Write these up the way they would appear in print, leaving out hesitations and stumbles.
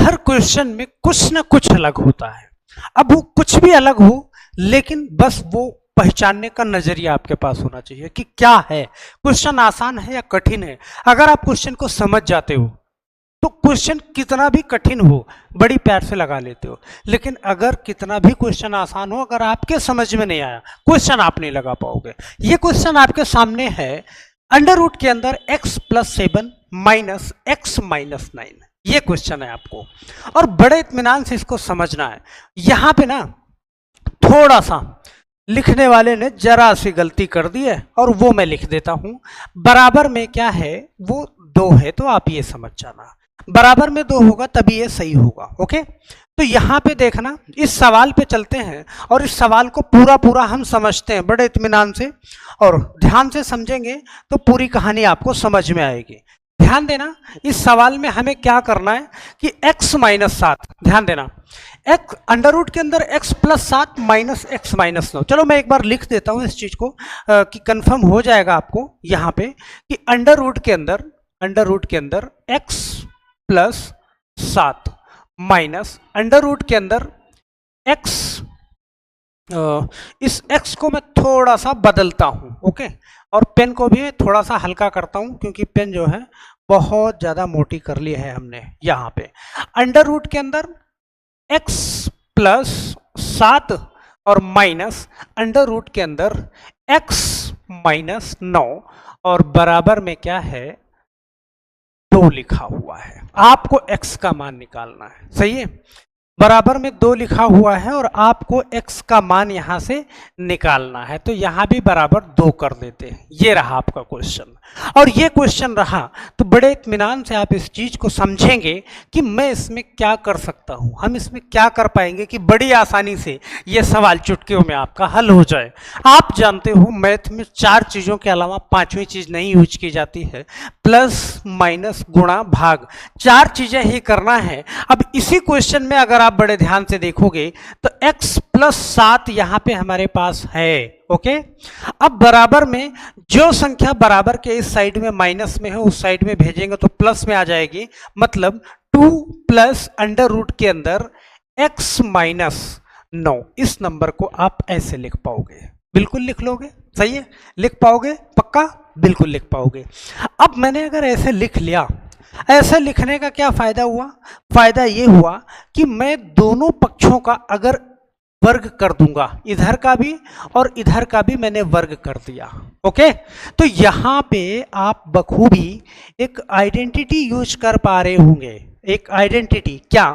हर question में कुछ ना कुछ अलग होता है। अब वो कुछ भी अलग हो, लेकिन बस वो पहचानने का नजरिया आपके पास होना चाहिए कि क्या है, क्वेश्चन आसान है या कठिन है। अगर आप क्वेश्चन को समझ जाते हो तो क्वेश्चन कितना भी कठिन हो बड़ी प्यार से लगा लेते हो, लेकिन अगर कितना भी क्वेश्चन आसान हो, अगर आपके समझ में नहीं आया, क्वेश्चन आप नहीं लगा पाओगे। ये क्वेश्चन आपके सामने है, अंडर रूट के अंदर x+7 माइनस x माइनस 9, ये क्वेश्चन है आपको, और बड़े इत्मीनान से इसको समझना है। यहां पे ना थोड़ा सा लिखने वाले ने जरा सी गलती कर दी है, और वो मैं लिख देता हूं। बराबर में क्या है, वो 2 है, तो आप ये समझ जाना, बराबर में 2 होगा तभी ये सही होगा। ओके, तो यहां पे देखना, इस सवाल पे चलते हैं और इस सवाल को पूरा हम समझते हैं बड़े इत्मीनान से, और ध्यान से समझेंगे तो पूरी कहानी आपको समझ में आएगी। ध्यान देना, इस सवाल में हमें क्या करना है कि x-7, ध्यान देना, x अंडर रूट के अंदर x+7 माइनस x माइनस 9। चलो मैं एक बार लिख देता हूं इस चीज को कि कंफर्म हो जाएगा आपको यहां पे कि अंडर रूट के अंदर x+7 माइनस अंडर रूट के अंदर x, इस x को मैं थोड़ा सा बदलता हूं, ओके, और पेन को भी थोड़ा सा हल्का करता हूं क्योंकि पेन जो है बहुत ज्यादा मोटी कर ली है हमने। यहां पे अंडर रूट के अंदर x+7 और माइनस अंडर रूट के अंदर x माइनस 9, और बराबर में क्या है, 2 लिखा हुआ है। आपको x का मान निकालना है, सही है। बराबर में 2 लिखा हुआ है और आपको x का मान यहां से निकालना है, तो यहां भी बराबर 2 कर देते हैं। ये रहा आपका क्वेश्चन, और ये क्वेश्चन रहा तो बड़े इत्मीनान से आप इस चीज को समझेंगे कि मैं इसमें क्या कर सकता हूं, हम इसमें क्या कर पाएंगे कि बड़ी आसानी से ये सवाल चुटकियों में आपका हल हो जाए। आप जानते हो मैथ में 4 चीजों के अलावा 5वीं चीज नहीं यूज की जाती है, प्लस माइनस गुणा भाग, 4 चीजें ही करना है। अब इसी क्वेश्चन में अगर आप बड़े ध्यान से देखोगे तो x+7 यहां पे हमारे पास है, ओके। अब बराबर में जो संख्या बराबर के इस साइड में माइनस में है उस साइड में भेजेंगे तो प्लस में आ जाएगी, मतलब 2 प्लस अंडर रूट के अंदर x माइनस 9। इस नंबर को आप ऐसे लिख पाओगे, बिल्कुल लिख लोगे, सही है, लिख पाओगे पक्का, बिल्कुल लिख पाओगे। अब मैंने अगर ऐसे लिख लिया, ऐसे लिखने का क्या फायदा हुआ, फायदा ये हुआ कि मैं दोनों पक्षों का अगर वर्ग कर दूंगा, इधर का भी और इधर का भी मैंने वर्ग कर दिया, ओके। तो यहां पे आप बखूबी एक आइडेंटिटी यूज कर पा रहे होंगे, एक आइडेंटिटी, क्या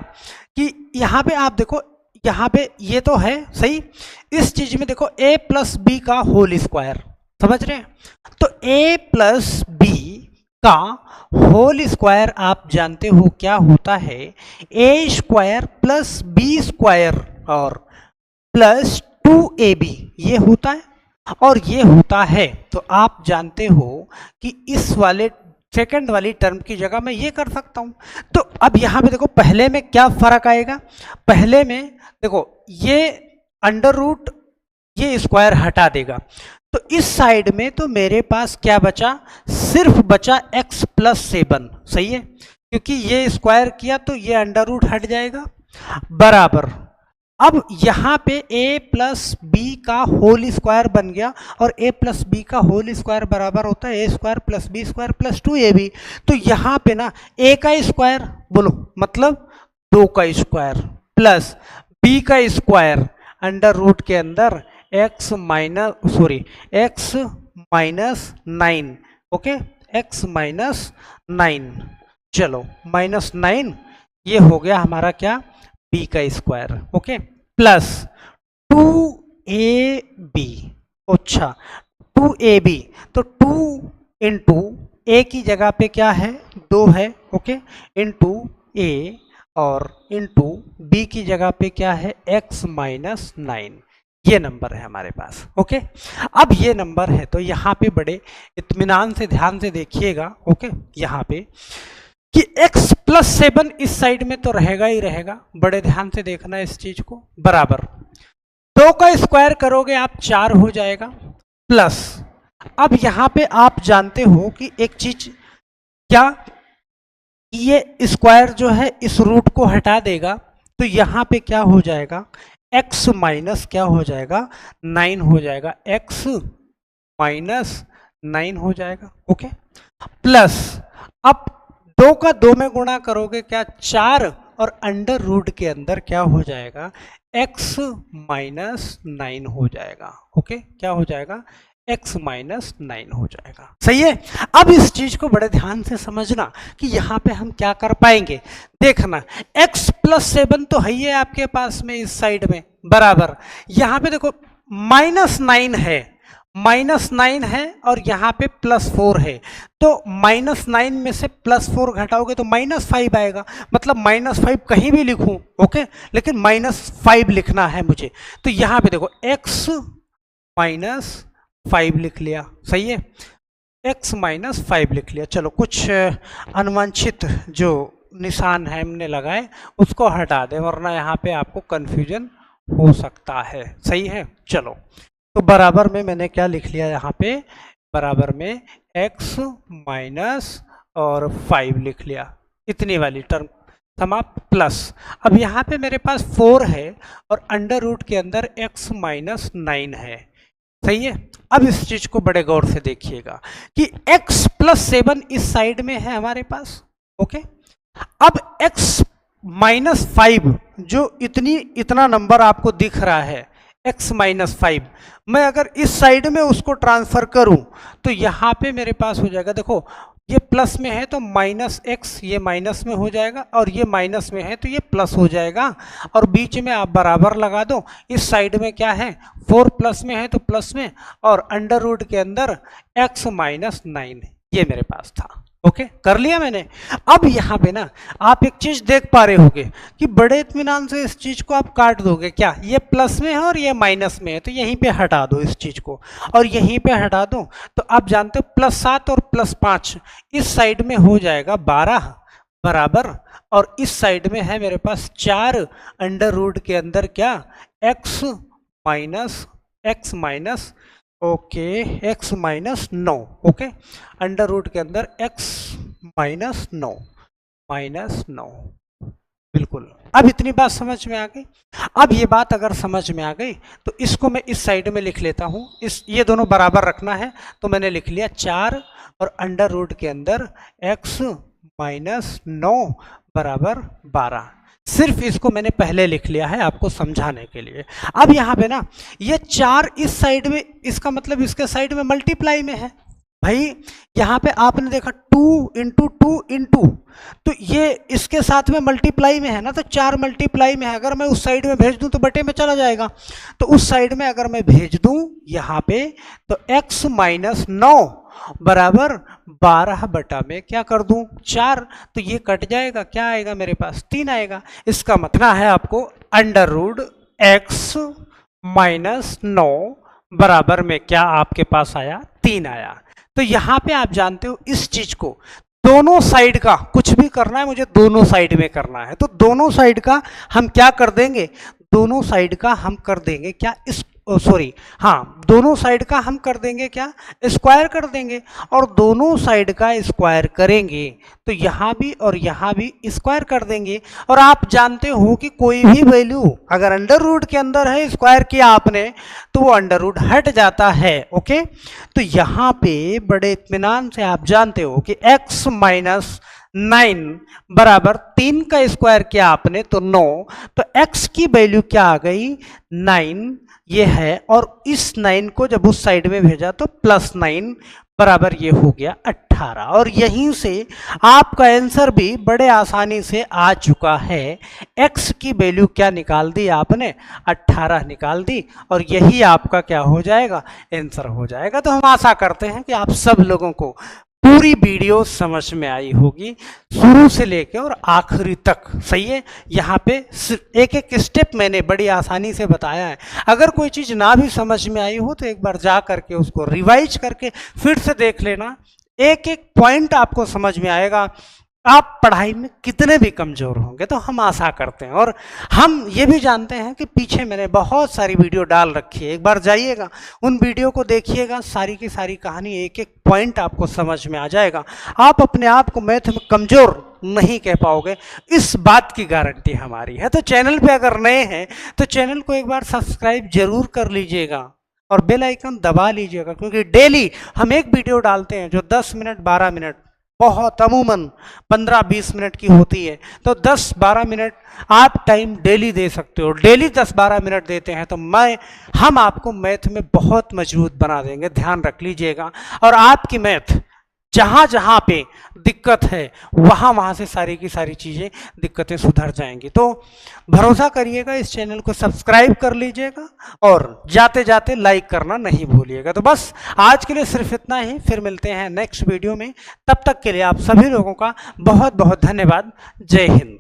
कि यहां पे आप देखो, यहां पे ये तो है सही, इस चीज में देखो a+b का होल स्क्वायर, समझ रहे हैं, तो a+b का होल स्क्वायर आप जानते हो क्या होता है, a² + b² और प्लस 2ab, ये होता है और ये होता है। तो आप जानते हो कि इस वाले सेकंड वाली टर्म की जगह मैं ये कर सकता हूं। तो अब यहां पे देखो पहले में क्या फर्क आएगा, पहले में देखो ये अंडर रूट ये स्क्वायर हटा देगा, तो इस साइड में तो मेरे पास क्या बचा, सिर्फ बचा x+7, सही है, क्योंकि ये स्क्वायर किया तो ये अंडर रूट हट जाएगा, बराबर। अब यहां पे a+b का होल स्क्वायर बन गया, और a+b का होल स्क्वायर बराबर होता है a² + b² + 2ab। तो यहां पे ना a का स्क्वायर बोलो मतलब 2 का स्क्वायर प्लस b का स्क्वायर अंडर रूट के अंदर x minus 9, okay, x minus 9, चलो -9, ये हो गया हमारा क्या, b का स्क्वायर, ओके, प्लस 2ab, अच्छा 2ab, तो 2 इंटू a की जगह पे क्या है, 2 है, ओके, इंटू a, और इंटू b की जगह पे क्या है, x माइनस 9, ये नंबर है हमारे पास, ओके। अब ये नंबर है तो यहाँ पे बड़े इत्मीनान से ध्यान से देखिएगा, ओके, यहाँ पे कि x+7 इस साइड में तो रहेगा ही रहेगा, बड़े ध्यान से देखना इस चीज को, बराबर 2 का स्क्वायर करोगे आप 4 हो जाएगा, प्लस अब यहां पे आप जानते हो कि एक चीज क्या, ये स्क्वायर जो है इस रूट को हटा देगा, तो यहाँ पे क्या हो जाएगा, x माइनस क्या हो जाएगा, 9 हो जाएगा, x माइनस 9 हो जाएगा। ओके, प्लस अब 2 का 2 में गुणा करोगे क्या, 4, और अंडर रूट के अंदर क्या हो जाएगा, x माइनस 9 हो जाएगा। ओके, क्या हो जाएगा, x माइनस 9 हो जाएगा। सही है। अब इस चीज को बड़े ध्यान से समझना कि यहाँ पे हम क्या कर पाएंगे। देखना, x प्लस 7 तो है ही है आपके पास में इस साइड में, बराबर यहाँ पे देखो -9 है, -9 है, और यहाँ पे +4 है, तो -9 में से +4 घटाओगे तो -5 आएगा, मतलब -5 कहीं भी लिखूं, ओके, लेकिन -5 लिखना है मुझे। तो यहाँ पे देखो x -5 लिख लिया, सही है, x -5 लिख लिया। चलो कुछ अनवांछित जो निशान है हमने लगाए उसको हटा दें, वरना यहाँ पे आपको कंफ्यूजन हो सकता है। सही है। चलो, तो बराबर में मैंने क्या लिख लिया यहाँ पे, बराबर में x माइनस और 5 लिख लिया, इतनी वाली टर्म समाप्त, प्लस अब यहाँ पे मेरे पास 4 है और अंडर रूट के अंदर x माइनस 9 है। सही है। अब इस चीज को बड़े गौर से देखिएगा कि x प्लस 7 इस साइड में है हमारे पास। ओके, अब x माइनस 5 जो इतना नंबर आपको दिख रहा है x माइनस 5, मैं अगर इस साइड में उसको ट्रांसफर करूं तो यहाँ पे मेरे पास हो जाएगा, देखो ये प्लस में है तो -x, ये माइनस में हो जाएगा, और ये माइनस में है तो ये प्लस हो जाएगा, और बीच में आप बराबर लगा दो। इस साइड में क्या है, 4 प्लस में है तो प्लस में, और अंडर रूट के अंदर x माइनस 9, ये मेरे पास था। ओके, कर लिया मैंने। अब यहाँ पे ना आप एक चीज देख पा रहे होगे कि बड़े इत्मीनान से इस चीज को आप काट दोगे, क्या ये प्लस में है और ये माइनस में है, तो यहीं पे हटा दो इस चीज को, और यहीं पे हटा दो, तो आप जानते हो +7 और +5 इस साइड में हो जाएगा 12 बराबर, और इस साइड में है मेरे पास 4 अंडर रूट के अंदर क्या, x minus okay, x minus 9, okay, under root के अंदर x माइनस 9, बिल्कुल। अब इतनी बात समझ में आ गई। अब ये बात अगर समझ में आ गई तो इसको मैं इस साइड में लिख लेता हूँ, ये दोनों बराबर रखना है, तो मैंने लिख लिया 4 और अंडर रूट के अंदर x माइनस 9 बराबर 12। सिर्फ इसको मैंने पहले लिख लिया है आपको समझाने के लिए। अब यहाँ पे ना ये 4 इस साइड में, इसका मतलब इसके साइड में मल्टीप्लाई में है भाई। यहाँ पे आपने देखा 2 इंटू 2 इंटू, तो ये इसके साथ में मल्टीप्लाई में है ना, तो 4 मल्टीप्लाई में है। अगर मैं उस साइड में भेज दूं तो बटे में चला जाएगा, तो उस साइड में अगर मैं भेज दूं यहाँ पे तो x माइनस 9 बराबर 12 बटा में क्या कर दूं 4, तो ये कट जाएगा, क्या आएगा मेरे पास 3 आएगा। इसका मतलब है आपको अंडर रूट x माइनस 9 बराबर में क्या आपके पास आया 3 आया। तो यहाँ पे आप जानते हो इस चीज को दोनों साइड का कुछ भी करना है मुझे दोनों साइड में करना है, तो दोनों साइड का हम क्या कर देंगे, दोनों साइड का हम कर देंगे क्या, इस सॉरी हाँ, दोनों साइड का हम कर देंगे क्या, स्क्वायर कर देंगे, और दोनों साइड का स्क्वायर करेंगे तो यहाँ भी और यहाँ भी स्क्वायर कर देंगे। और आप जानते हो कि कोई भी वैल्यू अगर अंडर रूट के अंदर है, स्क्वायर किया आपने, तो वो अंडर रूट हट जाता है। ओके, तो यहाँ पे बड़े इत्मीनान से आप जानते हो कि x माइनस 9 बराबर 3 का स्क्वायर किया आपने तो 9, तो x की वैल्यू क्या आ गई 9 ये है, और इस 9 को जब उस साइड में भेजा तो +9 बराबर ये हो गया 18। और यहीं से आपका आंसर भी बड़े आसानी से आ चुका है। x की वैल्यू क्या निकाल दी आपने 18 निकाल दी, और यही आपका क्या हो जाएगा आंसर हो जाएगा। तो हम आशा करते हैं कि आप सब लोगों को पूरी वीडियो समझ में आई होगी शुरू से लेकर और आखिरी तक। सही है, यहाँ पे एक एक स्टेप मैंने बड़ी आसानी से बताया है। अगर कोई चीज़ ना भी समझ में आई हो तो एक बार जा करके उसको रिवाइज करके फिर से देख लेना, एक एक पॉइंट आपको समझ में आएगा। आप पढ़ाई में कितने भी कमज़ोर होंगे, तो हम आशा करते हैं और हम ये भी जानते हैं कि पीछे मैंने बहुत सारी वीडियो डाल रखी है। एक बार जाइएगा, उन वीडियो को देखिएगा, सारी की सारी कहानी, एक एक पॉइंट आपको समझ में आ जाएगा। आप अपने आप को मैथ में कमज़ोर नहीं कह पाओगे, इस बात की गारंटी हमारी है। तो चैनल पे अगर नए हैं तो चैनल को एक बार सब्सक्राइब जरूर कर लीजिएगा और बेल आइकन दबा लीजिएगा, क्योंकि डेली हम एक वीडियो डालते हैं जो 10 मिनट 12 मिनट, बहुत अमूमन 15-20 मिनट की होती है। तो 10-12 मिनट आप टाइम डेली दे सकते हो। डेली 10-12 मिनट देते हैं तो हम आपको मैथ में बहुत मजबूत बना देंगे, ध्यान रख लीजिएगा। और आपकी मैथ जहाँ जहाँ पे दिक्कत है वहाँ से सारी की सारी चीज़ें, दिक्कतें सुधर जाएंगी। तो भरोसा करिएगा, इस चैनल को सब्सक्राइब कर लीजिएगा और जाते जाते लाइक करना नहीं भूलिएगा। तो बस आज के लिए सिर्फ इतना ही, फिर मिलते हैं नेक्स्ट वीडियो में। तब तक के लिए आप सभी लोगों का बहुत बहुत धन्यवाद। जय हिंद।